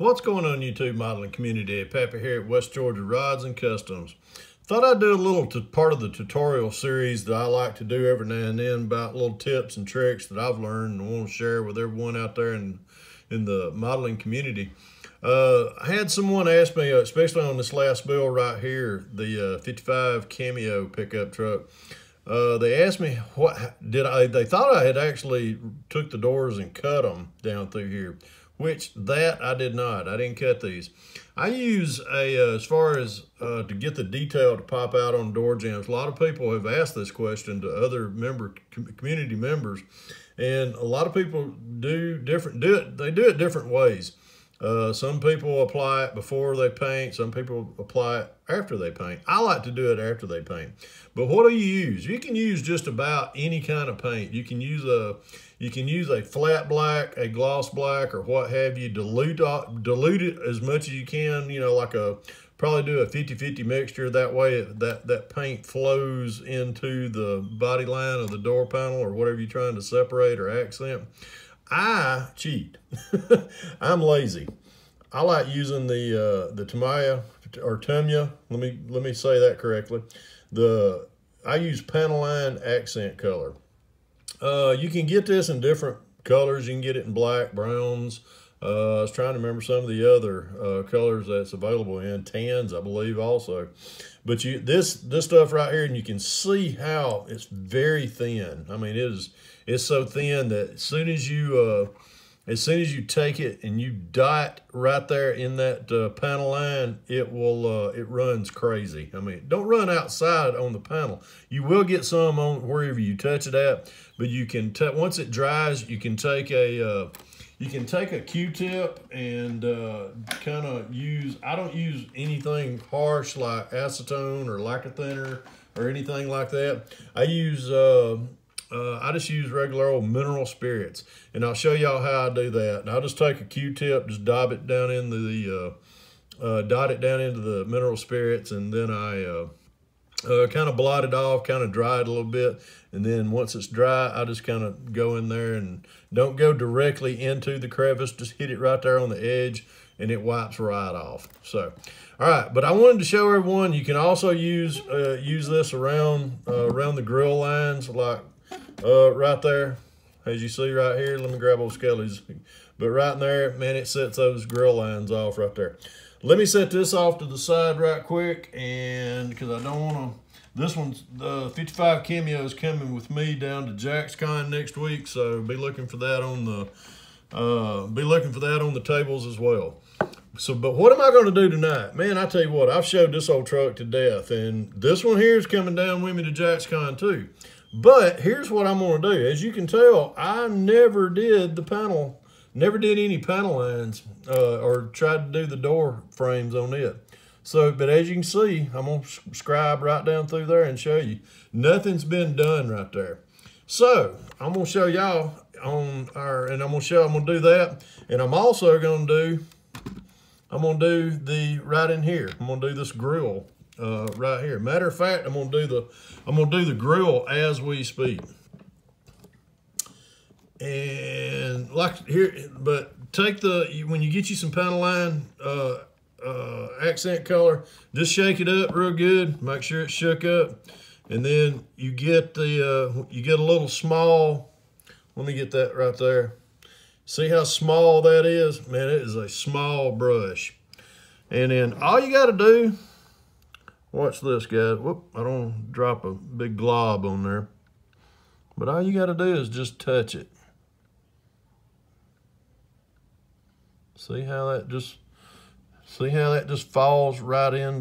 What's going on, YouTube modeling community? Pappy here at West Georgia Rods and Customs. Thought I'd do a little part of the tutorial series that I like to do every now and then about little tips and tricks that I've learned and want to share with everyone out there in the modeling community. I had someone ask me, especially on this last build right here, the 55 Cameo pickup truck. They asked me they thought I had actually took the doors and cut them down through here, which that I did not. I didn't cut these. I use as far as to get the detail to pop out on door jambs. A lot of people have asked this question to other community members, and a lot of people do it different ways. Some people apply it before they paint. Some people apply it after they paint. I like to do it after they paint. But what do you use? You can use just about any kind of paint. You can use a flat black, a gloss black, or what have you. Dilute it as much as you can. You know, probably do a 50-50 mixture. That way, that paint flows into the body line of the door panel or whatever you're trying to separate or accent. I cheat. I'm lazy. I like using the Tamiya or Tamiya. Let me say that correctly. I use Panaline accent color. You can get this in different colors. You can get it in black, browns. I was trying to remember some of the other colors that's available in tans, I believe, also. But this stuff right here, and you can see how it's very thin. I mean, it's so thin that as soon as you take it and you dot right there in that panel line, it runs crazy. I mean, don't run outside on the panel. You will get some on wherever you touch it at, but you can once it dries, you can take a Q-tip and kind of use. I don't use anything harsh like acetone or lacquer thinner or anything like that. I just use regular old mineral spirits, and I'll show y'all how I do that. And I'll just take a Q-tip, just dot it down into the mineral spirits, and then I kind of blot it off, kind of dry it a little bit, and then once it's dry, I just kind of go in there and don't go directly into the crevice, just hit it right there on the edge, and it wipes right off. So, all right, but I wanted to show everyone you can also use this around the grill lines, like right there, as you see right here. Let me grab old Skelly's, but right in there, man, it sets those grill lines off right there. Let me set this off to the side right quick, and because I don't want to. This one's the 55 Cameo is coming with me down to JaxCon next week, so be looking for that on the tables as well. So, but what am I going to do tonight? Man, I tell you what, I've showed this old truck to death, and this one here is coming down with me to JaxCon too. But here's what I'm going to do. As you can tell, I never did any panel lines or tried to do the door frames on it. So, but as you can see, I'm going to scribe right down through there and show you. Nothing's been done right there. So, I'm going to show y'all I'm going to do that. And I'm also going to do the right in here. I'm going to do this grill right here. Matter of fact, I'm going to do the grill as we speak. And like here, but when you get you some Panaline accent color, just shake it up real good. Make sure it's shook up, and then you get a little small. Let me get that right there. See how small that is? Man, it is a small brush. And then all you got to do, watch this, guys. Whoop, I don't drop a big glob on there. But all you got to do is just touch it. See how that just falls right in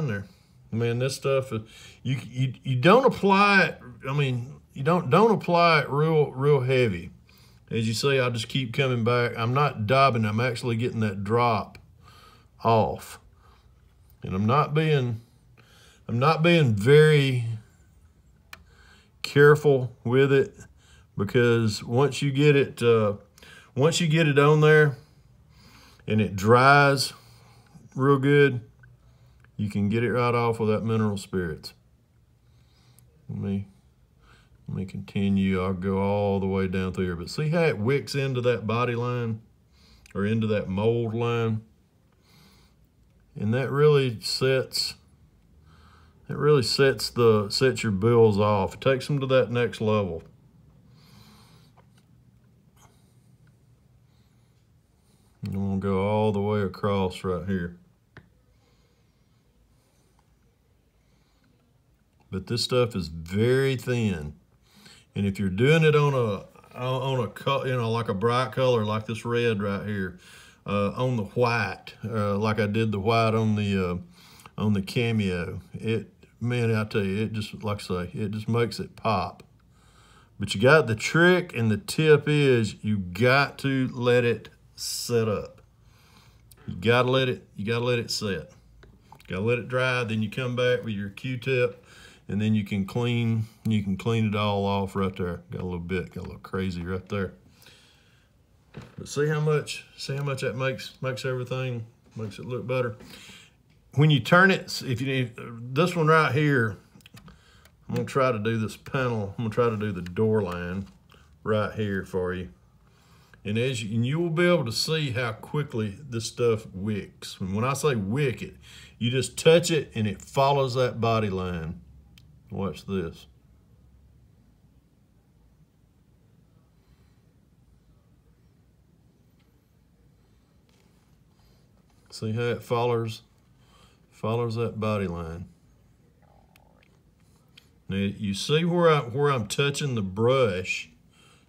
there. Man, this stuff, you don't apply it. I mean, you don't apply it real heavy. As you see, I just keep coming back. I'm not dabbing. I'm actually getting that drop off, and I'm not being very careful with it, because once you get it on there and it dries real good, you can get it right off with that mineral spirits. Let me continue. I'll go all the way down through here, but see how it wicks into that body line? or into that mold line. And that really sets your bills off. It takes them to that next level. And I'm gonna go all the way across right here. But this stuff is very thin. And if you're doing it on a like a bright color like this red right here, on the white, like I did the white on the Cameo, man, I tell you, it just, like I say, it just makes it pop. But you got the trick, and the tip is you got to let it set up. You gotta let it set. Gotta let it dry. Then you come back with your Q-tip, and then you can clean it all off right there. Got a little crazy right there. But see how much that makes everything, makes it look better. When you turn it, this one right here, I'm gonna try to do this panel. I'm gonna try to do the door line right here for you. And you will be able to see how quickly this stuff wicks. And when I say wick it, you just touch it and it follows that body line. Watch this. See how it follows that body line. Now you see where I'm touching the brush.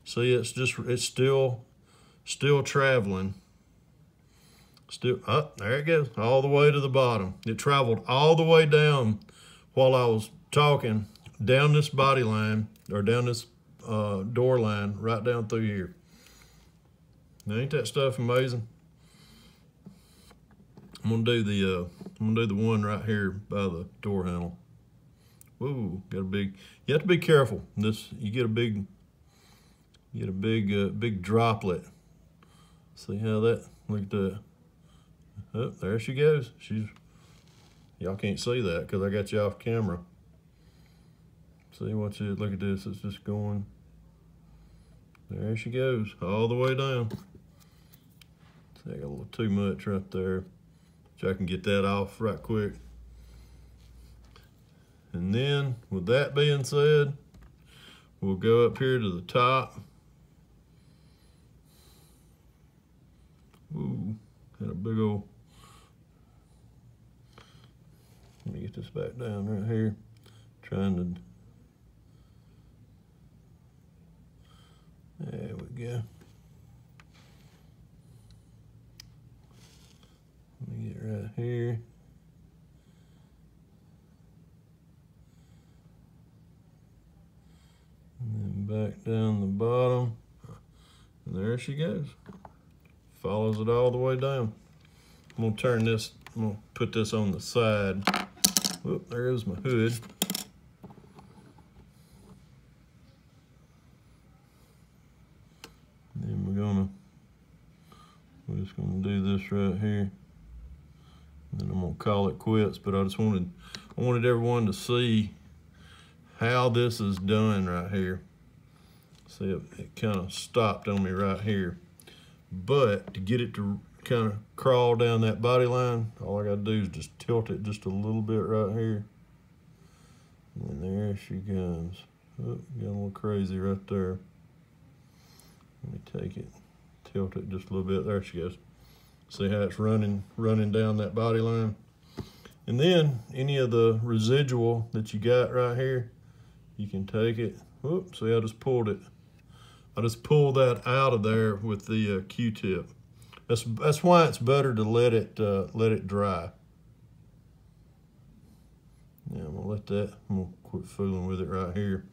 See, it's still traveling. Oh, there it goes, all the way to the bottom. It traveled all the way down while I was talking, down this body line, or down this door line, right down through here. Now, ain't that stuff amazing? I'm gonna do the one right here by the door handle. Whoa, you have to be careful. You get a big droplet. See how that, look at that. Oh, there she goes. Y'all can't see that because I got you off camera. See, look at this, it's just going. There she goes, all the way down. See, I got a little too much right there. So I can get that off right quick. And then, with that being said, we'll go up here to the top. Ooh, got a big old, let me get this back down right here. There we go. Let me get right here. And then back down the bottom. And there she goes. Follows it all the way down. I'm gonna turn this, I'm gonna put this on the side. Whoop, there goes my hood. Then we're just gonna do this right here. And then I'm gonna call it quits, but I wanted everyone to see how this is done right here. See, it kind of stopped on me right here. But to get it to kind of crawl down that body line, all I gotta do is just tilt it just a little bit right here. And there she comes. Oh, getting a little crazy right there. Let me take it, tilt it just a little bit. There she goes. See how it's running down that body line? And then any of the residual that you got right here, you can take it. Whoops, see, I just pulled it. I just pulled that out of there with the Q-tip. That's why it's better to let it dry. Yeah, I'm gonna quit fooling with it right here.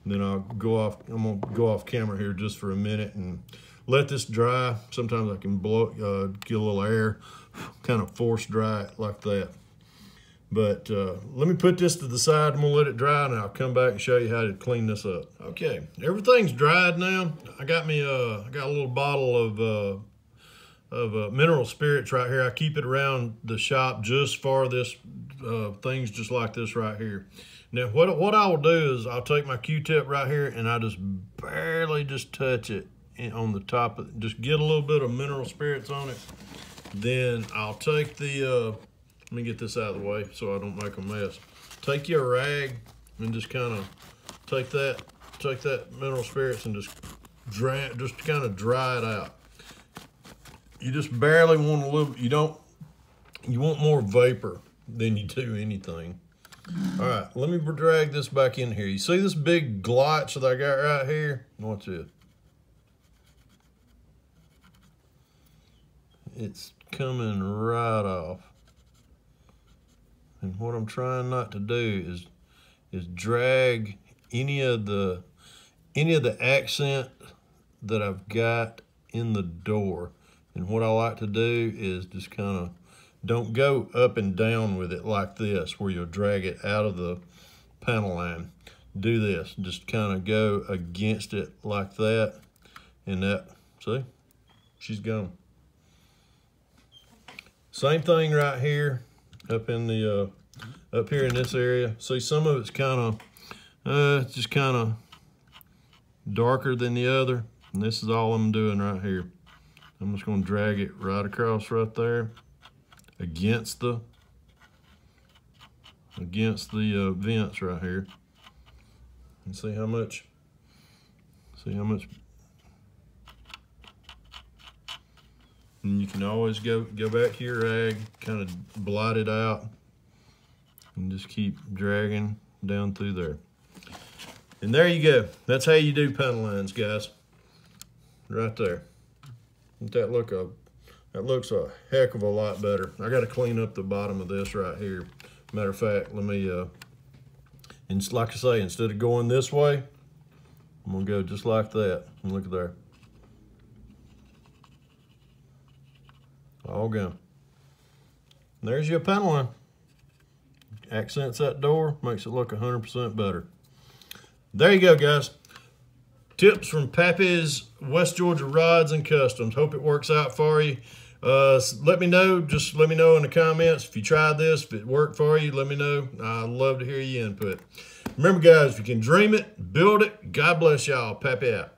And then I'm gonna go off camera here just for a minute and let this dry. Sometimes I can get a little air, kind of force dry it like that. But let me put this to the side. I'm gonna let it dry, and I'll come back and show you how to clean this up. Okay, everything's dried now. I got a little bottle of mineral spirits right here. I keep it around the shop just for this things just like this right here. Now, what I will do is I'll take my Q-tip right here, and I just barely just touch it on the top of, just get a little bit of mineral spirits on it. Then I'll take the, let me get this out of the way so I don't make a mess. Take your rag and just kind of take that mineral spirits and just kind of dry it out. You just barely want a little, you want more vapor than you do anything. All right, let me drag this back in here. You see this big glotch that I got right here? Watch it. It's coming right off. And what I'm trying not to do is drag any of the accent that I've got in the door. And what I like to do is just kind of, don't go up and down with it like this, where you'll drag it out of the panel line. Do this, just kind of go against it like that, and that, see, she's gone. Same thing right here, up in the, up here in this area. See, some of it's kind of, just kind of darker than the other, and this is all I'm doing right here. I'm just gonna drag it right across right there, against the vents right here, and see how much, and you can always go back to your rag, kind of blot it out, and just keep dragging down through there. And there you go. That's how you do panel lines, guys. Right there. Doesn't that look up? That looks a heck of a lot better. I got to clean up the bottom of this right here. Matter of fact, let me, and like I say, instead of going this way, I'm gonna go just like that. And look at there. All gone. And there's your panel line. Accents that door, makes it look 100% better. There you go, guys. Tips from Pappys West Georgia Rods and Customs. Hope it works out for you. Let me know. Just let me know in the comments if you tried this, if it worked for you. Let me know. I'd love to hear your input. Remember, guys, if you can dream it, build it. God bless y'all. Pappy out.